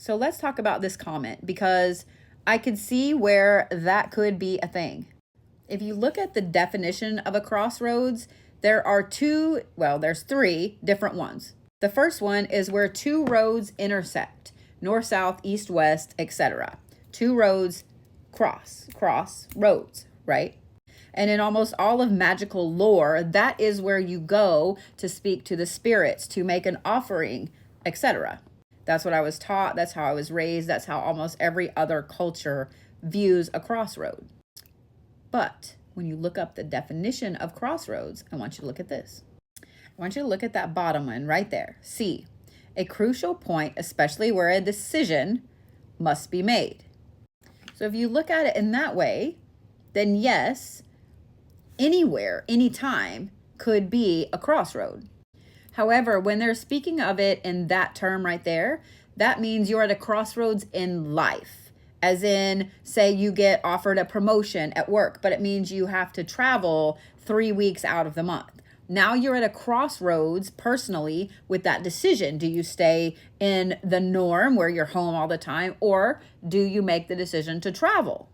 So let's talk about this comment because I could see where that could be a thing. If you look at the definition of a crossroads, there's three different ones. The first one is where two roads intersect, north, south, east, west, etc. Two roads cross roads, right? And in almost all of magical lore, that is where you go to speak to the spirits, to make an offering, etc. That's what I was taught. That's how I was raised. That's how almost every other culture views a crossroad. But when you look up the definition of crossroads, I want you to look at this. I want you to look at that bottom one right there. C, a crucial point, especially where a decision must be made. So if you look at it in that way, then yes, anywhere, anytime could be a crossroad. However, when they're speaking of it in that term right there, that means you're at a crossroads in life. As in, say you get offered a promotion at work, but it means you have to travel 3 weeks out of the month. Now you're at a crossroads personally with that decision. Do you stay in the norm where you're home all the time, or do you make the decision to travel?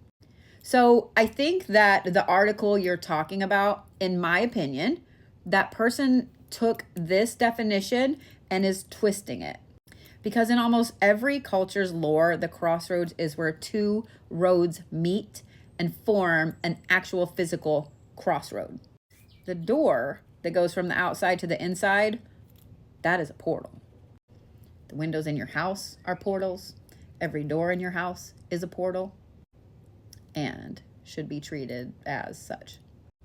So I think that the article you're talking about, in my opinion, that person took this definition and is twisting it. Because in almost every culture's lore, the crossroads is where two roads meet and form an actual physical crossroad. The door that goes from the outside to the inside, that is a portal. The windows in your house are portals. Every door in your house is a portal and should be treated as such.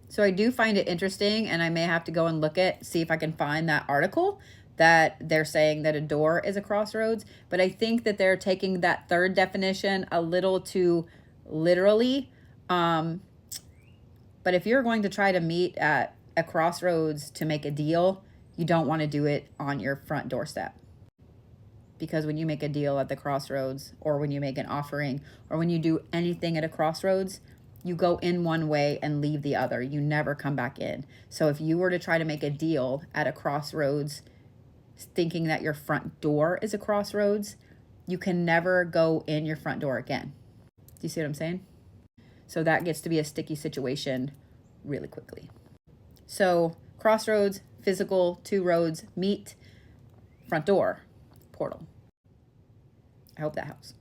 So I do find it interesting, and I may have to go and see if I can find that article that they're saying that a door is a crossroads. But I think that they're taking that third definition a little too literally. But if you're going to try to meet at a crossroads to make a deal, you don't want to do it on your front doorstep. Because when you make a deal at the crossroads, or when you make an offering, or when you do anything at a crossroads, you go in one way and leave the other. You never come back in. So if you were to try to make a deal at a crossroads, thinking that your front door is a crossroads, you can never go in your front door again. Do you see what I'm saying? So that gets to be a sticky situation really quickly. So crossroads, physical, two roads meet, front door, portal. I hope that helps.